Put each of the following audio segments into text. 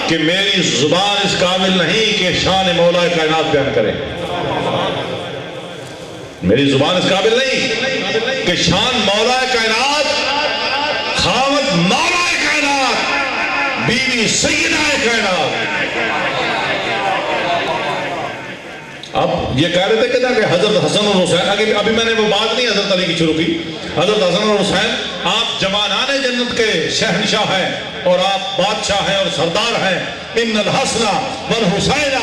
کہ میری زبان اس قابل نہیں کہ شان مولا کائنات بیان کرے. میری زبان اس قابل نہیں کہ شان مولا کائنات، خاوند مولا کائنات، بیوی سیدہ کائنات. اب یہ کہہ رہے تھے کہ حضرت حسن اور حسین، ابھی میں نے وہ بات نہیں حضرت علی کی شروع کی. حضرت حسن اور حسین آپ جوانان جنت کے شہنشاہ ہیں اور آپ بادشاہ ہیں اور سردار ہیں. ان الحسن والحسین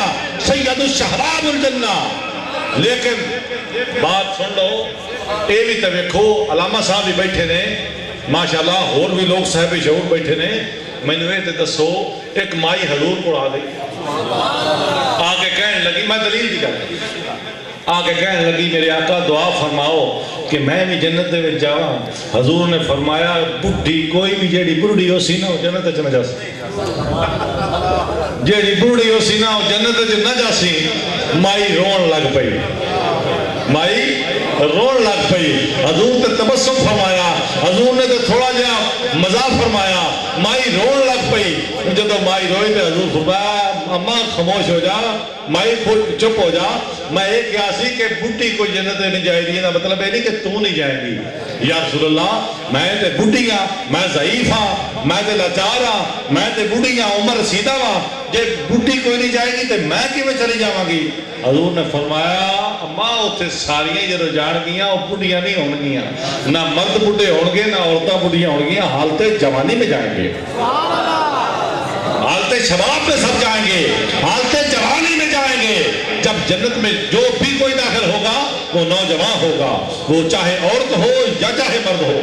سید الشہباب الجنہ. لیکن بات سن لو، اے بھی تو ویکھو علامہ صاحب بھی بیٹھے نے ماشاءاللہ، اور بھی لوگ صاحب شعور بیٹھے نے. میں نے تے دسو ایک مائی حضور کو آ گئی، آگے کہنے لگی، میں دلیل دی کرتا، آگے کہنے لگی میرے آقا دعا فرماؤ کہ میں بھی جنت دے وچ جاواں. حضور نے فرمایا بڈھی کوئی بھی جیڑی بڑھڑی ہو سی نا وہ جنت وچ نہ جا سی. جیڑی بڑھڑی ہو سی نا وہ جنت وچ نہ جا سی. مائی رون لگ پئی، مائی رون لگ پئی. حضور نے تبسم فرمایا، حضور نے تو تھوڑا جا مزاح فرمایا، مائی رون لگ پئی. جب مائی روئی تو حضور فرمایا اماں خاموش ہو جا، مائی چپ ہو جا. میں ایک کیا سی کہ بڈھی کوئی جنت نہیں جائے گی، مطلب ہے نہیں کہ تو نہیں جائے گی. یا رسول اللہ میں تے بڈھی ہاں، میں ضعیف ہاں، میں تے لاچار ہاں، میں تے بڈھی ہاں، عمر رسیدہ ہاں، جے بڈھی کوئی نہیں جائے گی تو میں کیویں چلی جاواں گی. حضور نے فرمایا اماں اتنے ساریاں جدو جان گیاں وہ بڈھیاں نہیں ہون گیاں، نہ مرد بڈھے ہون گے نہ عورتاں بڈھیاں ہون گیاں، حالت جوانی میں جائیں گے، حالت شباب میں سب جائیں گے، حالت جوانی میں جائیں گے. جب جنت میں جو بھی کوئی داخل ہوگا وہ نوجوان ہوگا، وہ چاہے عورت ہو یا چاہے مرد ہو.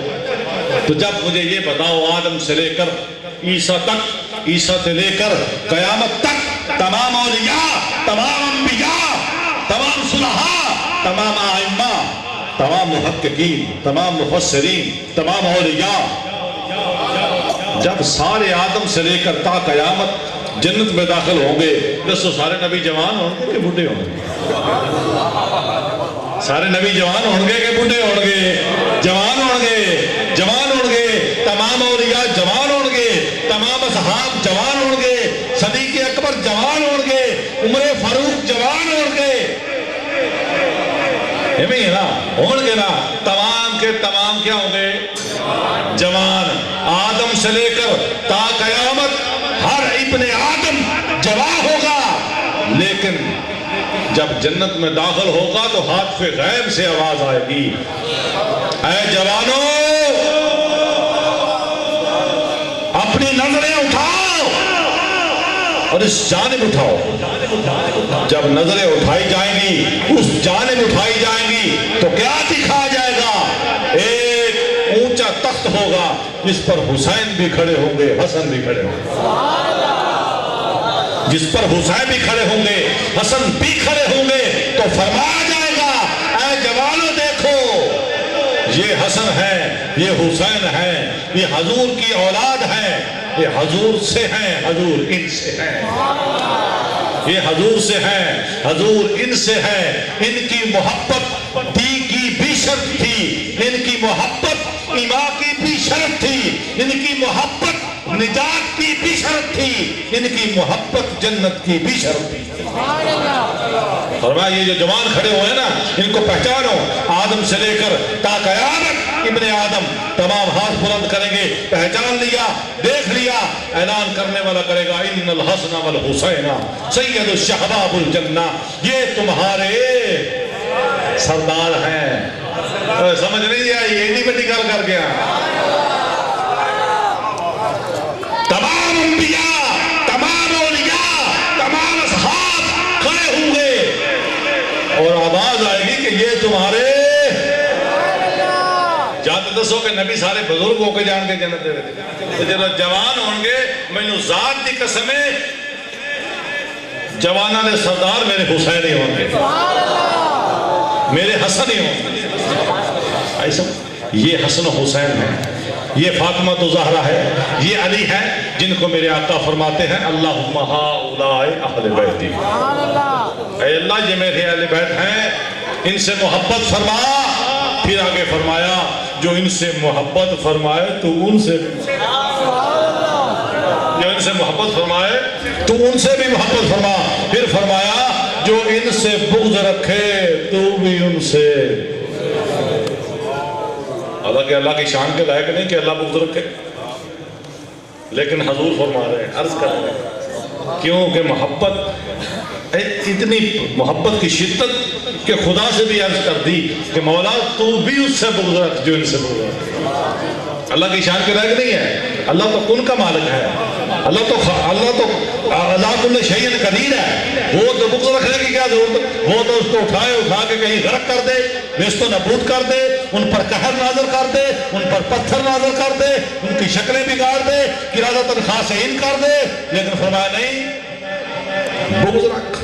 تو جب مجھے یہ بتاؤ آدم سے لے کر عیسیٰ تک، عیسیٰ سے لے کر قیامت تک تمام اولیاء، تمام انبیاء، تمام صلحاء، تمام ائمہ، تمام محققین، تمام مفسرین، تمام اولیاء، جب سارے آدم سے لے کر تا قیامت جنت میں داخل ہوں گے، دسو سارے نبی جوان ہوں گے کہ بڈھے ہوں گے؟ سارے نبی جوان ہوں گے کہ بڈھے ہوں گے؟ جوان ہوں گے، جوان ہوں گے. تمام اولیاء جوان ہوں گے، تمام اصحاب جوان ہوں گے، صدیق اکبر جوان ہوں گے، عمر فاروق جوان ہوں گے. ہے نا؟ ہوں گے نا؟ تمام کے تمام کیا ہوں گے؟ جوان. آدم سے لے کر تا قیامت ہر ابن آدم جوان ہوگا. لیکن جب جنت میں داخل ہوگا تو حاطف غیب سے آواز آئے گی، اے جوانوں اپنی نظریں اٹھاؤ اور اس جانب اٹھاؤ. جب نظریں اٹھائی جائیں گی، اس جانب اٹھائی جائیں گی تو کیا دکھا جائے گا؟ ایک اونچا تخت ہوگا جس پر حسین بھی کھڑے ہوں گے، حسن بھی کھڑے ہوں گے. جس پر حسین بھی کھڑے ہوں گے، حسن بھی کھڑے ہوں گے. تو فرمایا جائے گا اے جوانوں دیکھو یہ حسن ہے، یہ حسین ہے، یہ حضور کی اولاد ہے، یہ حضور سے ہیں، حضور ان سے ہیں. یہ حضور سے ہیں، حضور ان سے ہے. ان کی محبت دی کی بھی شرط تھی، ان کی محبت ایمان کی بھی شرط تھی، ان کی محبت نجات کی بھی شرط تھی، ان کی محبت جنت کی بھی شرط تھی. فرمایا یہ جو جوان کھڑے ہوئے ہیں نا ان کو پہچانو. آدم سے لے کر تا قیامت ابن آدم تمام ہاتھ بلند کریں گے. پہچان لیا، دیکھ لیا، اعلان کرنے والا کرے گا ان الحسن والحسین سید الشہباب الجنہ. یہ تمہارے سردار ہیں. سمجھ نہیں آئی؟ یہ نہیں بڑی گل کر گیا. تمام انبیاء، تمام اولیاء، تمام اصحاب کھڑے ہوں گے اور آواز آئے گی کہ یہ تمہارے جانتے دسو کہ نبی سارے بزرگ ہو کے جان کے جنت دے رہے تھے. جب جوان ہوں گے میں ذات دی قسم ہے جوانہ نے سردار میرے حسین ہی ہوں گے، میرے حسن ہی ہوں گے. ایسا یہ حسن و حسین ہے، یہ فاطمہ زہرا ہے، یہ علی ہے جن کو میرے آقا فرماتے ہیں اللہم ہؤلاء اہل بیتی. اے اللہ یہ میرے اہل بیت ہیں، ان سے محبت فرما. پھر آگے فرمایا جو ان سے محبت فرمائے تو ان سے جو ان سے محبت فرمائے تو ان سے بھی محبت فرما. پھر فرمایا جو ان سے بغض رکھے تو بھی ان سے. حالانکہ اللہ کی شان کے لائق نہیں کہ اللہ بغض رکھے، لیکن حضور فرما رہے ہیں، عرض کر رہے ہیں کیونکہ محبت اتنی محبت کی شدت کہ خدا سے بھی عرض کر دی کہ مولا تو بھی اس سے بغض رکھ جو ان سے بغض رکھ. اللہ کی شان کے لائق نہیں ہے. اللہ تو کن کا مالک ہے. اللہ تو اللہ کل شیء قدیر ہے. وہ تو بغض رکھنے کی کیا ضرورت؟ وہ تو اس کو اٹھا کے کہیں غرق کر دے، نیست و نابود کر دے، ان پر قہر نازل کر دے، ان پر پتھر نازل کر دے، ان کی شکلیں بگاڑ دے، کرادہ تنخواہ سے ان کر دے. لیکن فرمایا نہیں، بغض رکھ.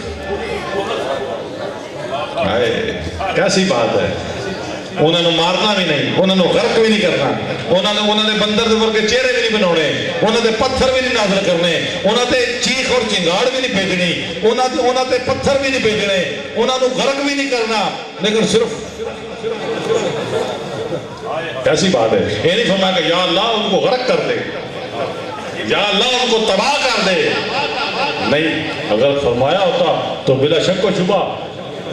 کیسی بات ہے. انہوں نے مارنا بھی نہیں، انہوں نے غرق بھی نہیں کرنا، انہوں نے بندر دے ورگے چہرے بھی نہیں بناونے، انہوں نے پتھر بھی نہیں نازل کرنے، انہوں نے چیخ اور چنگاڑ بھی نہیں بھیجنی، انہوں نے پتھر بھی نہیں بھیجنے، انہوں نے غرق بھی نہیں کرنا. لیکن صرف کیسی بات ہے. یہ نہیں فرمایا کہ یا اللہ ان کو غرق کر دے، یا اللہ ان کو تباہ کر دے. نہیں، اگر فرمایا ہوتا تو بلا شک و شبہ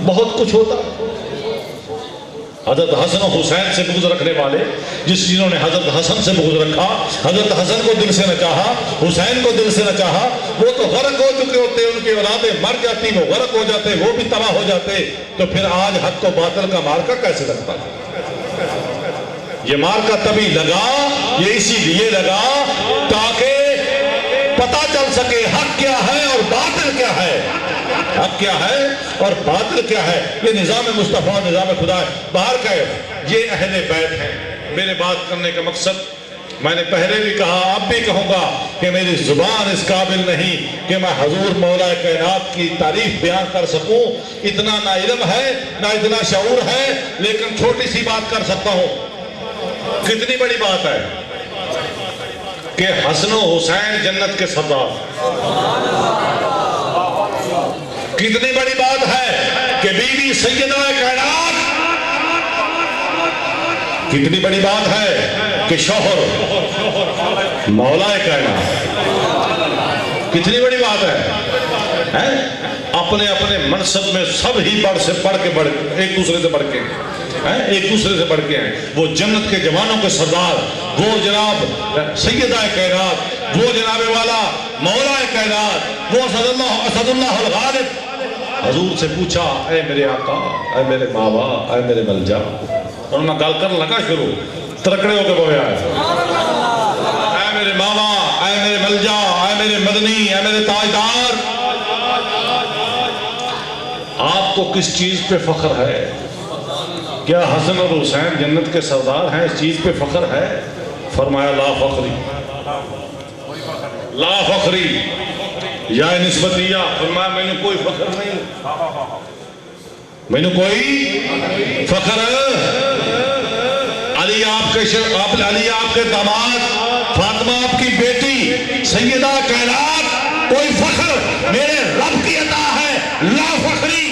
بہت کچھ ہوتا. حضرت حسن و حسین سے بغض رکھنے والے، جنہوں نے حضرت حسن سے بغض رکھا، حضرت حسن کو دل سے نہ چاہا، حسین کو دل سے نہ چاہا، وہ تو غرق ہو چکے ہوتے، ان کی اولادیں مر جاتی، وہ غرق ہو جاتے، وہ بھی تباہ ہو جاتے. تو پھر آج حق و باطل کا مارکا کیسے لگتا؟ یہ مارکا تبھی لگا، یہ اسی لیے لگا تاکہ پتہ چل سکے حق کیا ہے اور باطل کیا ہے. حق کیا ہے اور باطل کیا ہے. یہ نظام مصطفیٰ، نظام خدا ہے. باہر کا یہ اہل بیت ہیں. میرے بات کرنے کا مقصد میں نے پہلے بھی کہا، اب بھی کہوں گا کہ میری زبان اس قابل نہیں کہ میں حضور مولا کائنات کی تعریف بیان کر سکوں. اتنا نہ علم ہے نہ اتنا شعور ہے، لیکن چھوٹی سی بات کر سکتا ہوں. کتنی بڑی بات ہے کہ حسن و حسین جنت کے سردار. کتنی بڑی بات ہے کہ بی بی سیدہ کائنات. کتنی بڑی بات ہے کہ شوہر مولا کائنات. کتنی بڑی بات ہے. اپنے اپنے منصب میں سب ہی ایک دوسرے سے بڑھ کے ہیں. وہ جنت کے جوانوں کے سردار، وہ جناب سیدہ کائنات، وہ جناب والا مولا کائنات، وہ اسد اللہ الغالب. حضور سے پوچھا، اے میرے آقا، اے میرے ماوا، اے میرے ملجا. اور میں گال کر لگا شروع ترکڑے ہو کے بویا ہے. اے میرے ماوا، اے میرے ملجا، اے میرے مدنی، اے میرے تاجدار، آپ کو کس چیز پہ فخر ہے؟ کیا حسن اور حسین جنت کے سردار ہیں؟ اس چیز پہ فخر ہے؟ فرمایا لا فخری، لا فخری یا نسبتیہ. فرمایا میں نے کوئی فخر نہیں، میں نے کوئی فخر. علی آپ کے داماد، فاطمہ آپ کی بیٹی، سیدہ کائنات، کوئی فخر میرے رب کی عطا ہے. لا فخری،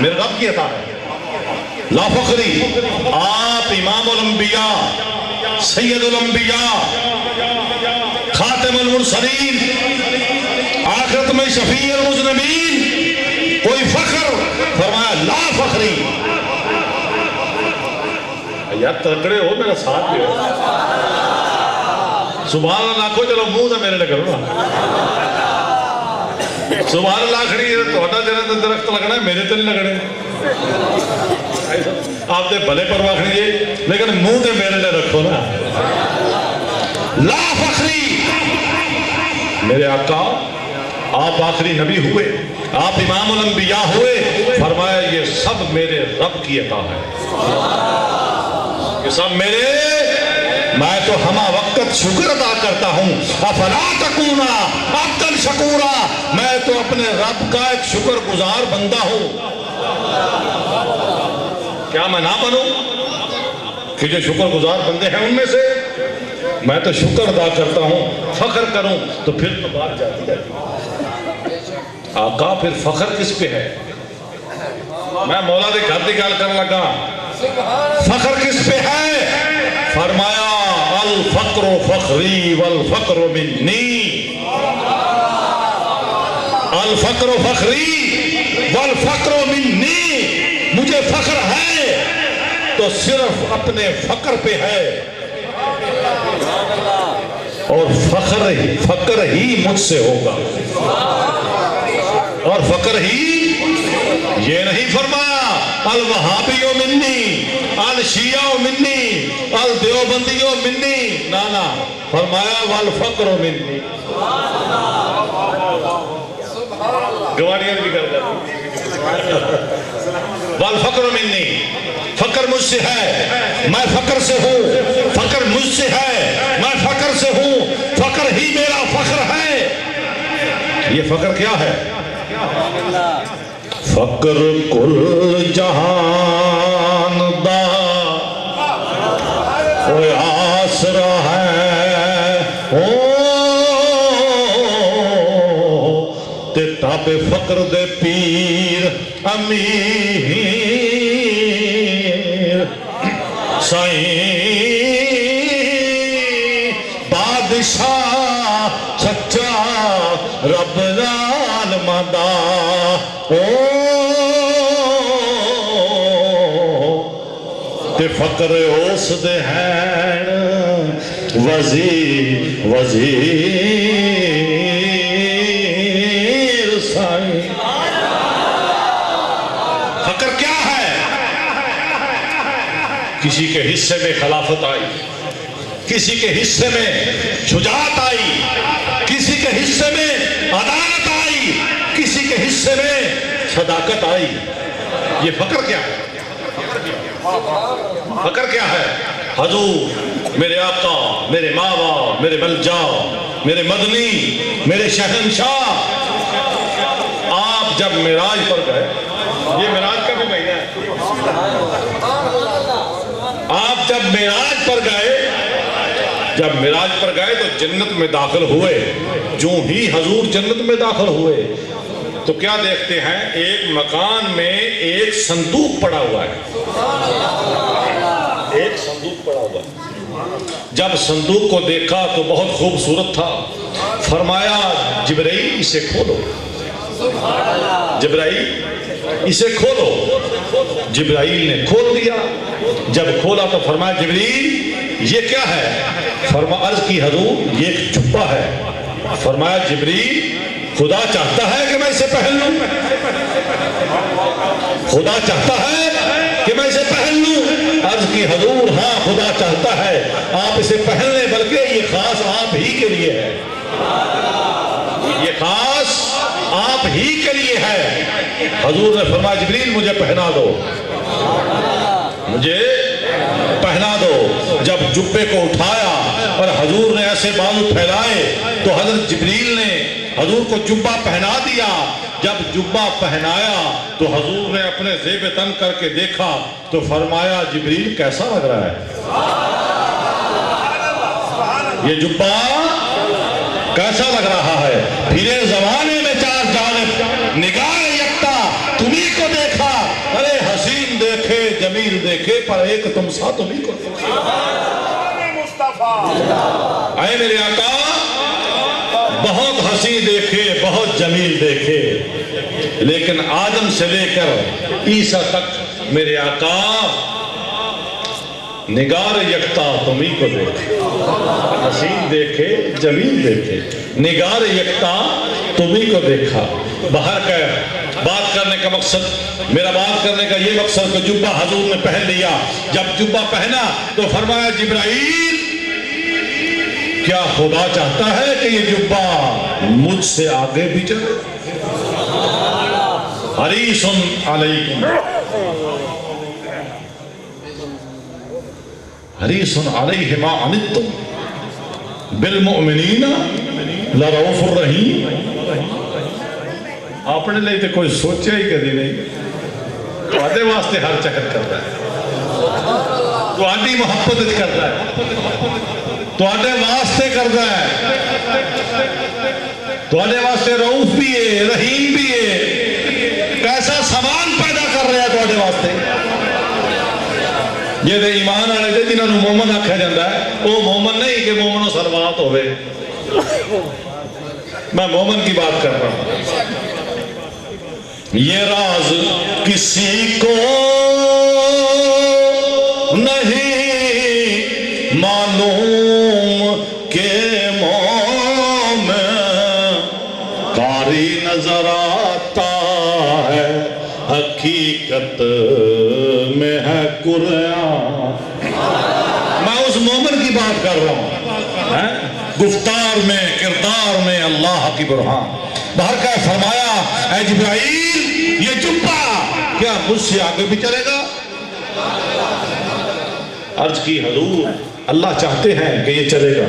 میرے رب کی عطا ہے. لا فخری. آپ امام الانبیاء، سید الانبیاء، خاتم المرسلین، آخرت میں شفیع المذنبین، کوئی فخر. فرمایا لا فخری. یار تکڑے ہو، میرا ساتھ بھی ہو. سبحان اللہ کو چلو منہ سے میرے لے کرو نا. سبحان اللہ کھڑی ہے تو ہٹا دینا درخت لگنا ہے، میرے تل لگنے. آپ دے بھلے پرواہ کھڑیے لیکن منہ دے میرے لے رکھو نا. لا فخری. میرے آقا آپ آخری نبی ہوئے، آپ امام الانبیاء ہوئے. فرمایا یہ سب میرے رب کی عطا ہے، یہ سب میرے. میں تو ہمہ وقت شکر ادا کرتا ہوں. افلا تکونا عبدا شکورا. میں تو اپنے رب کا ایک شکر گزار بندہ ہوں. کیا میں نہ بنوں کہ جو شکر گزار بندے ہیں ان میں سے؟ میں تو شکر ادا کرتا ہوں. فخر کروں تو پھر تو بات جاتی ہے. آقا پھر فخر کس پہ ہے؟ میں مولا دے گھر دی گل کرنے لگا. فخر کس پہ ہے؟ فرمایا الفقر فخری والفقر منی، الفقر فخری والفقر منی، مجھے فخر ہے تو صرف اپنے فقر پہ ہے، اور فقر ہی مجھ سے ہوگا، اور فقر ہی، یہ نہیں فرمایا الوہابی منی، الشیعہ منی، الدیوبندی منی، نانا، فرمایا والفقر منی۔ گوانیاں بھی کر جاتی، والفقر منی، فقر مجھ سے ہے، میں فقر سے ہوں، فقر مجھ سے ہے، میں فقر سے ہوں، فقر ہی میرا فخر ہے۔ یہ فقر کیا ہے؟ فقر کل جہان دا کوئی آسرا ہے، تے تاب فقر دے پیر امیر سائیں بادشاہ سچا رب نال مدا، تے فقر اس دے ہیں وزیر سائیں۔ فقر کیا ہے؟ کسی کے حصے میں خلافت آئی، کسی کے حصے میں شجاعت آئی، کسی کے حصے میں عدالت آئی، کسی کے حصے میں صداقت آئی۔ یہ فقر کیا ہے؟ فقر کیا ہے؟ حضور میرے آقا، میرے ماوا، میرے ملجا، میرے مدنی، میرے شہنشاہ، آپ جب معراج پر گئے، یہ معراج کا بھی مہینہ ہے، آپ جب معراج پر گئے، جب معراج پر گئے تو جنت میں داخل ہوئے، جو ہی حضور جنت میں داخل ہوئے تو کیا دیکھتے ہیں؟ ایک مکان میں ایک صندوق پڑا ہوا ہے، ایک صندوق پڑا ہوا ہے۔ جب صندوق کو دیکھا تو بہت خوبصورت تھا، فرمایا جبرائیل اسے کھولو، جبرائیل اسے کھولو۔ جبرائیل نے کھول دیا، جب کھولا تو فرمایا جبریل یہ کیا ہے؟ فرمایا عرض کی حضور یہ ایک جبہ ہے۔ فرمایا جبریل خدا چاہتا ہے کہ میں اسے پہن لوں، خدا چاہتا ہے کہ میں اسے پہن لوں؟ عرض کی حضور ہاں خدا چاہتا ہے آپ اسے پہن لیں، بلکہ یہ خاص آپ ہی کے لیے ہے، یہ خاص آپ ہی کے لیے ہے۔ حضور نے فرمایا جبریل مجھے پہنا دو، مجھے پہنا دو۔ جب جبے کو اٹھایا اور حضور نے ایسے بازو پھیلائے تو حضرت جبریل نے حضور کو جبہ پہنا دیا۔ جب جبہ پہنایا تو حضور نے اپنے زیب تن کر کے دیکھا تو فرمایا جبریل کیسا لگ رہا ہے؟ یہ جبہ کیسا لگ رہا ہے؟ پھرے زمانے میں چار جانب نگاہ یکتا تمہیں کو دیکھا، ارے حسین دیکھے جمیل دیکھے پر ایک تم سا تمہیں کو دیکھا۔ اے میرے آقا بہت حسین دیکھے، بہت جمیل دیکھے، لیکن آدم سے لے کر عیسیٰ تک میرے آقا نگار یکتا تمہیں کو دیکھے، حسین دیکھے جمیل دیکھے، نگار یکتا تمہیں کو دیکھا۔ باہر کا بات کرنے کا مقصد، میرا بات کرنے کا یہ مقصد کہ جبہ حضور نے پہن لیا۔ جب جبہ پہنا تو فرمایا جبرائیل کیا خدا چاہتا ہے کہ یہ جبہ مجھ سے آگے بھی چلے؟ حریص علیکم، حریص علیہ ما عنتم بالمؤمنین لرؤوف الرحیم۔ اپنے لئے تو کوئی سوچے ہی کدی نہیں، تو آدھے واسطے ہر چکر کرتا ہے، تو آدھی محبت کرتا ہے، تو آدھے واسطے کرتا ہے، تو آدھے واسطے رؤوف بھی ہے، رحیم بھی ہے، کیسا سامان پیدا کر رہا ہے تو آدھے واسطے۔ یہ دے ایمان والے دے جنہوں نے مومن آکھا جاندہ ہے، وہ مومن نہیں کہ مومن و سلوات ہوئے. میں مومن کی بات کر رہا ہوں. یہ راز کسی کو نہیں معلوم کہ مومن قاری نظر آتا ہے، حقیقت میں ہے قرآن. میں اس مومن کی بات کر رہا ہوں، گفتار میں کردار میں اللہ کی برہان. باہر کا فرمایا اے جبرائیل یہ جبہ کیا مجھ سے آگے بھی چلے گا؟ عرض کی حضور اللہ چاہتے ہیں کہ یہ چلے گا،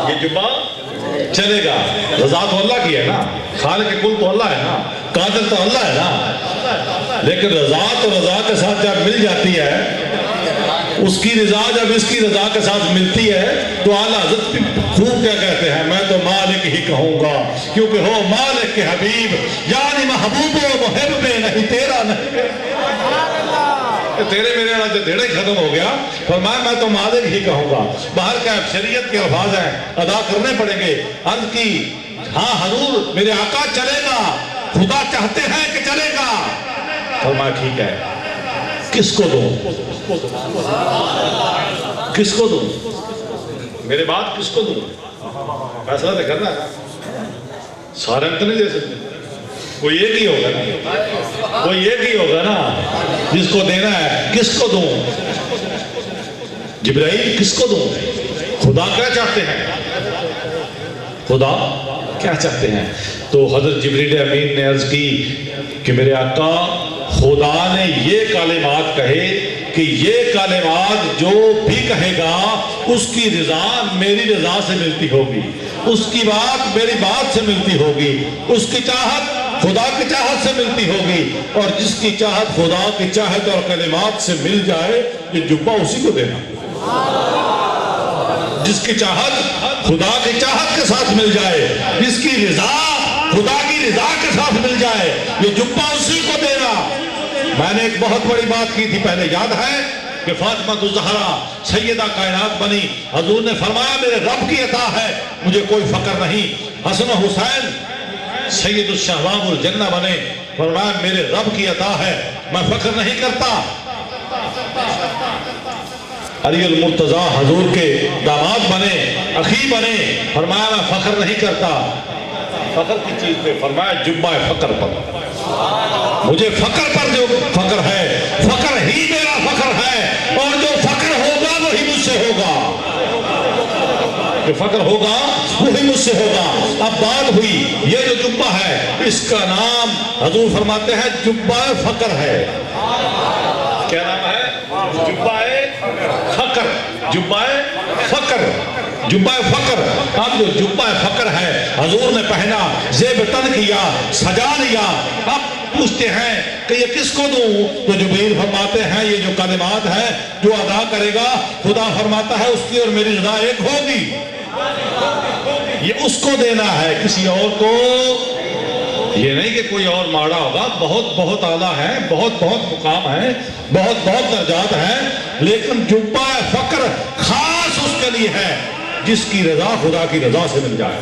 یہ جبہ چلے گا. رضا تو اللہ کی ہے نا، خالق کل تو اللہ ہے نا، قادر تو اللہ ہے نا. لیکن رضا تو رضا کے ساتھ جب مل جاتی ہے، اس کی رضا جب اس کی رضا کے ساتھ ملتی ہے تو اعلیٰ حضرت خوب کیا کہتے ہیں، میں تو مالک ہی کہوں گا کیونکہ ہو مالک کے حبیب، یعنی محبوب و محب میں نہیں تیرا نہیں. تیرے میرے والا جو دھیڑے ختم ہو گیا، فرمایا میں تو مالک ہی کہوں گا. باہر کا شریعت کے الفاظ ہیں، ادا کرنے پڑیں گے. عرض کی ہاں حضور میرے آقا چلے گا، خدا چاہتے ہیں کہ چلے گا. فرمایا ٹھیک ہے، کس کو دوں؟ کس کو دوں؟ میرے بات کس کو دوں؟ فیصلہ تو کرنا ہے، سارے تو نہیں دے سکتے. کوئی ایک ہی ہوگا نا، کوئی ایک ہی ہوگا نا جس کو دینا ہے. کس کو دوں؟ جبرائیل کس کو دوں؟ خدا کیا چاہتے ہیں؟ خدا کیا چاہتے ہیں؟ تو حضرت جبریل امین نے عرض کی کہ میرے آقا خدا نے یہ کلمات کہے کہ یہ کلمات جو بھی کہے گا اس کی رضا میری رضا سے ملتی ہوگی، اس کی بات میری بات سے ملتی ہوگی، اس کی چاہت خدا کی چاہت سے ملتی ہوگی. اور جس کی چاہت خدا کی چاہت اور کلمات سے مل جائے یہ جبہ اسی کو دینا. جس کی چاہت خدا کی چاہت کے ساتھ مل جائے، جس کی رضا خدا کی رضا کے ساتھ مل جائے، یہ جبہ اسی کو دینا. میں نے ایک بہت بڑی بات کی تھی پہلے، یاد ہے کہ فاطمہ الزہرا سیدہ کائنات بنی. حضور نے فرمایا میرے رب کی عطا ہے، مجھے کوئی فقر نہیں. حسن و حسین سید الشہباب الجنہ بنے، فرمایا میرے رب کی عطا ہے، میں فخر نہیں کرتا. علی المرتضی حضور کے داماد بنے، اخی بنے، فرمایا میں فخر نہیں کرتا. فخر کی چیز پہ فرمایا جبہ فخر پر. مجھے فخر پر جو فخر ہے، فخر ہی میرا فخر ہے، اور جو فخر ہوگا وہی مجھ سے ہوگا. جو فخر ہوگا وہی مجھ سے ہوگا. اب بات ہوئی یہ جو جبہ ہے اس کا نام حضور فرماتے ہیں جبہ فخر ہے. کیا نام ہے؟ جبہ فخر. جبہ فخر، جبہ فخر. اب جو جبہ فخر ہے حضور نے پہنا، زیب تن کیا، سجا لیا. اب پوچھتے ہیں کہ یہ کس کو دوں؟ تو جبریل فرماتے ہیں یہ جو کلمات ہے جو ادا کرے گا خدا فرماتا ہے اس کی اور میری رضا ایک ہوگی. یہ اس کو دینا ہے، کسی اور کو یہ نہیں کہ کوئی اور ماڑا ہوگا. بہت بہت اعلیٰ ہے، بہت بہت مقام ہے، بہت بہت درجات ہیں، لیکن جبہ فخر خاص اس کے لیے ہے جس کی رضا خدا کی رضا سے مل جائے.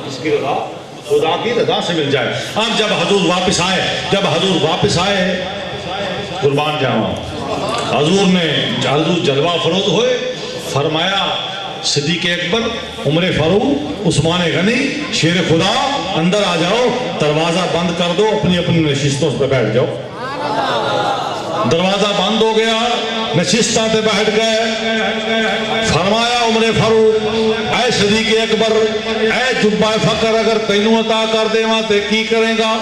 جس کی رضا خدا کی رضا سے مل جائے. اب جب حضور واپس آئے قربان جاواں، حضور جلوہ فروز ہوئے. فرمایا صدیق اکبر، عمر فاروق، عثمان غنی، شیر خدا اندر آ جاؤ، دروازہ بند کر دو، اپنی اپنی نشستوں پہ بیٹھ جاؤ. دروازہ بند ہو گیا، نشستوں پہ بیٹھ گئے. فرمایا عمر فاروق اے صدیق اکبر، اے جبہ فخر اگر تینوں عطا کر دے وہاں تے کی کریں گا؟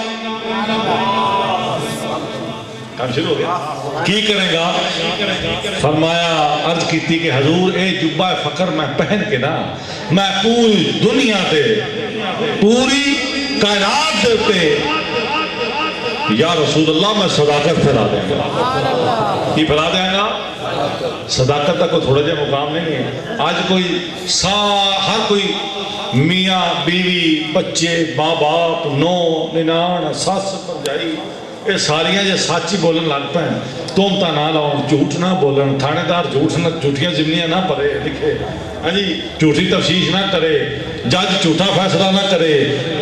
کام شروع ہو گیا، کی کریں گا؟ فرمایا عرض کیتی کہ حضور اے جبہ فخر میں پہن کے نا میں پوری دنیا دے، پوری کائنات دے یا رسول اللہ میں صداقت پھیلا دیں گا. کی پھیلا دیں گا؟ صداقت تک کوئی تھوڑا جا مقام نہیں ہے. آج کوئی ہر کوئی میاں بیوی بچے ماں باپ نو ننان ساس بھرجائی یہ ساریاں جے سچ ہی بولن لگ پے تہمتاں نہ لاؤن جھوٹ نہ بولن تھانے دار جھوٹ نہ جھوٹیاں ضمنیاں نہ پڑھے لکھے ہاں جی جھوٹی تفتیش نہ کرے جج جھوٹا فیصلہ نہ کرے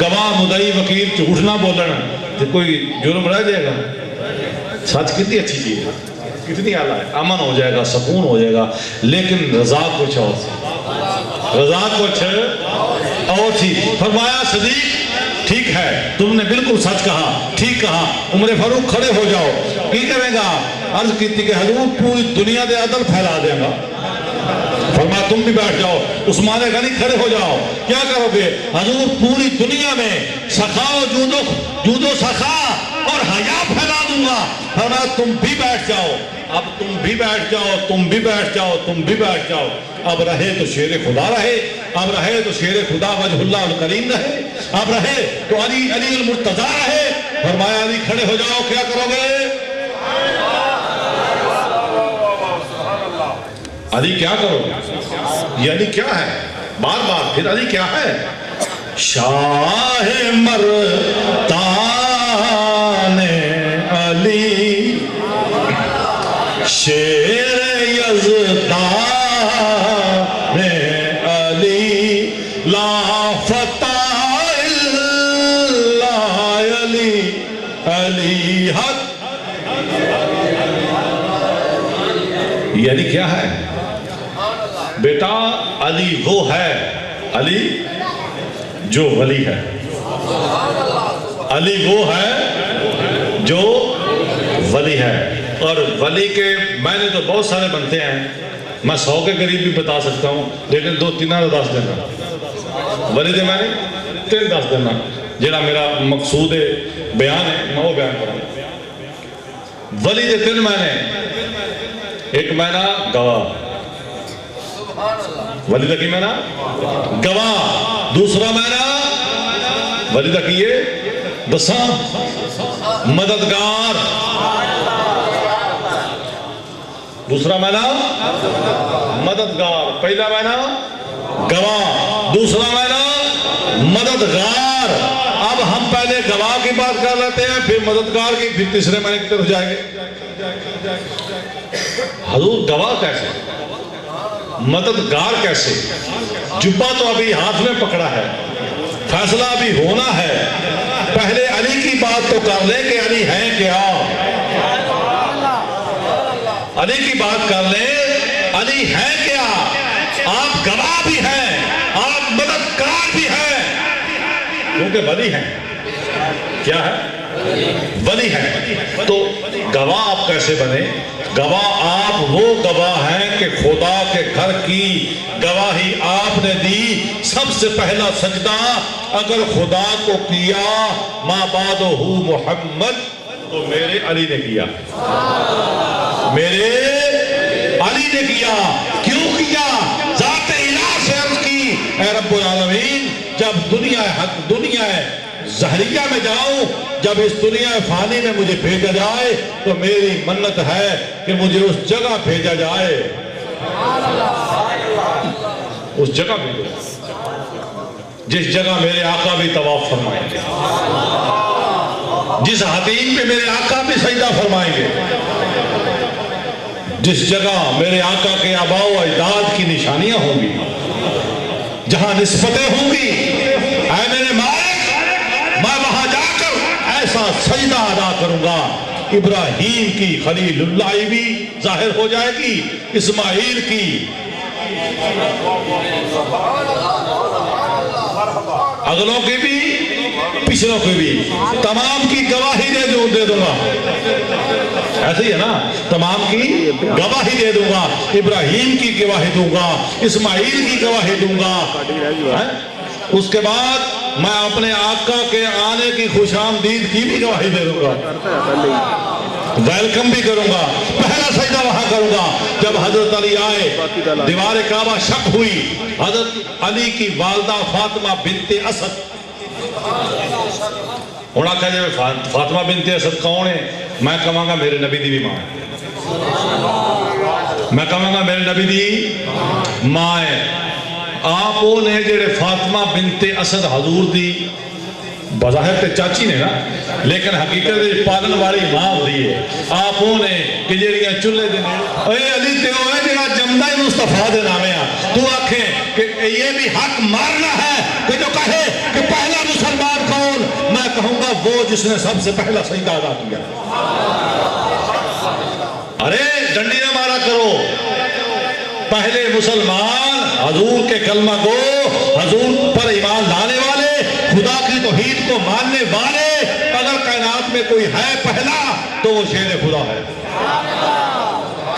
گواہ مدعی وکیل جھوٹ نہ بولن تو کوئی جرم رہ جائے گا سچ کتنی اچھی چیز ہے کتنی اعلیٰ ہے امن ہو جائے گا سکون ہو جائے گا لیکن رضا کچھ اور تھی رضا کچھ اور تھی فرمایا صدیق ٹھیک ہے تم نے بالکل سچ کہا ٹھیک کہا عمر فاروق کھڑے ہو جاؤ کی کرے گا عرض کی تھی کہ حضور پوری دنیا دے عدل پھیلا دے گا فرمایا تم بھی بیٹھ جاؤ عثمان غنی کھڑے ہو جاؤ کیا کرو گے حضور پوری دنیا میں سخا و جود و سخا اور حیا پھیلا دوں گا فرمایا تم بھی بیٹھ جاؤ اب تم بھی بیٹھ جاؤ تم بھی بیٹھ جاؤ تم بھی بیٹھ جاؤ اب رہے تو شیر خدا رہے اب رہے تو شیر خدا وجہ اللہ الکریم رہے اب رہے تو علی المرتضیٰ رہے فرمایا علی کھڑے ہو جاؤ کیا کرو گے علی کیا کرو گے یہ علی کیا ہے بار بار پھر علی کیا ہے شاہ مرتان علی شیر یزدان علی لا فتح الا علی علی حق یہ علی کیا ہے بیٹا علی وہ ہے علی جو ولی ہے علی وہ ہے جو ولی ہے اور ولی کے میں نے تو بہت سارے بنتے ہیں میں 100 کے قریب بھی بتا سکتا ہوں لیکن 2-3 10 دینا ولی دے میں نے 3 10 دینا جڑا میرا مقصود بیان ہے میں وہ بیان کروں ولی دے 3 معنی ایک معنی گواہ ولی دا کی معنی گواہ دوسرا معنی ولی دا کی یہ دساں مددگار دوسرا معنی مددگار پہلا معنی گواہ دوسرا معنی مددگار اب ہم پہلے گواہ کی بات کر لیتے ہیں پھر مددگار کی پھر تیسرے معنی کی طرف جائیں گے حضور گواہ کیسے مددگار کیسے جبہ تو ابھی ہاتھ میں پکڑا ہے فیصلہ ابھی ہونا ہے پہلے علی کی بات تو کر لیں کہ علی ہے کیا علی کی بات کر لیں علی ہے کیا آپ گواہ بھی ہیں آپ مددگار بھی ہیں کیونکہ ولی ہیں کیا ہے ولی ہیں تو گواہ آپ کیسے بنے گواہ آپ وہ گواہ ہیں کہ خدا کے گھر کی گواہی آپ نے دی سب سے پہلا سجدہ اگر خدا کو کیا ما بعدہ محمد تو میرے علی نے کیا میرے علی نے کیا کیوں کیا ذات الہ سے عرض کی اے رب العالمین جب دنیا زہریہ میں جاؤں جب اس دنیا فانی میں مجھے بھیجا جائے تو میری منت ہے کہ مجھے اس جگہ بھیجا جائے اس جگہ بھیجا جس جگہ میرے آقا بھی طواف فرمائیں گے جس حتیم پہ میرے آقا بھی سجدہ فرمائیں گے جس جگہ میرے آقا کے آباء و اجداد کی نشانیاں ہوں گی جہاں نسبتیں ہوں گی اے میرے مالک میں وہاں جا کر ایسا سجدہ ادا کروں گا ابراہیم کی خلیل اللہ بھی ظاہر ہو جائے گی اسماعیل کی اگلوں کی بھی پچھلوں کی بھی تمام کی گواہی دے دوں گا ایسے ہی ہے نا تمام کی گواہی دے دوں گا ابراہیم کی گواہی دوں گا اسماعیل کی گواہی دوں گا اس کے بعد میں اپنے آقا کے آنے کی خوش آمدید کی بھی گواہی دے دوں گا ویلکم بھی کروں گا پہلا سجدہ وہاں کروں گا جب حضرت علی آئے دیوار کعبہ شک ہوئی حضرت علی کی والدہ فاطمہ بنت اسد ہونا کہا جائے فاطمہ بنت اسد کون ہے میں کہوں گا میرے نبی دی بھی ماں ہے میں کہوں گا میرے نبی دی ماں ہے آپ نے جڑے فاطمہ بنت اسد حضور دی بظاہر تے چاچی نے نا لیکن حقیقت پالن والی ماں ہوتی ہے آپ نے کہ جڑیاں چولہے دے اے علی تے او ہے جڑا جمدا ہی مصطفیٰ دے نامے تو آکھیں کہ یہ بھی حق مارنا ہے کہ جو کہے کہ پہلا مسلمان کون، میں کہوں گا وہ جس نے سب سے پہلا سجدہ ادا کیا۔ ارے ڈنڈی نہ مارا کرو، پہلے مسلمان حضور کے کلمہ کو، حضور پر ایمان لانے والے، خدا کی توحید کو ماننے والے، اگر کائنات میں کوئی ہے پہلا تو وہ شیر خدا ہے،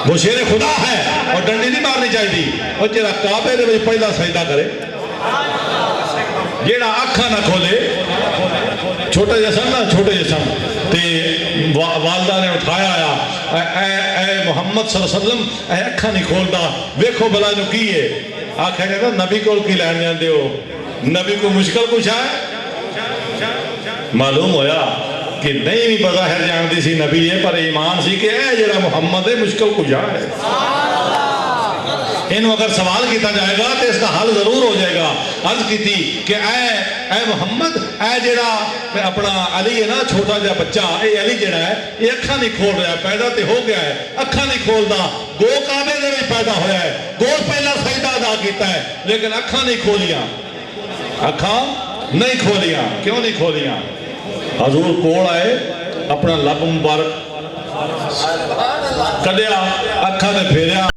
وہ شیر خدا ہے۔ اور ڈنڈی نہیں مارنی چاہیے، اور جڑا کعبے دے وچ پہلا سجدہ کرے، جڑا اکھاں نہ کھولے، چھوٹے جسن نا چھوٹے جسن تے والدہ نے اٹھایا آیا اے محمد صلی اللہ علیہ وسلم اے اکھاں نہیں کھولتا، ویکھو بلا جو کی ہے، آکھے گا نبی کو کی لین جاندے ہو، نبی کو مشکل کچھ ہے؟ معلوم ہویا کہ نہیں بھی بظاہر جاندی سی نبی ہے پر ایمان سی کہ اے جڑا محمد ہے مشکل کچھ ہے، انہوں اگر سوال کیتا جائے گا تو اس کا حل ضرور ہو جائے گا۔ عرض کی تھی کہ اے محمد، اے جڑا اپنا علی ہے نا چھوٹا جا بچہ، اے علی جڑا ہے یہ اکھاں نہیں کھول رہا ہے، پیدا تے ہو گیا ہے، اکھاں نہیں کھولدا، گو کعبے دے وچ پیدا ہویا ہے، گو پہلا سجدہ ادا کیتا ہے لیکن اکھاں نہیں کھولیاں، اکھاں نہیں کھولیاں۔ کیوں نہیں کھولیاں؟ حضور کول آئے، اپنا لب مبارک کڈیا، اکھاں تے پھیریا،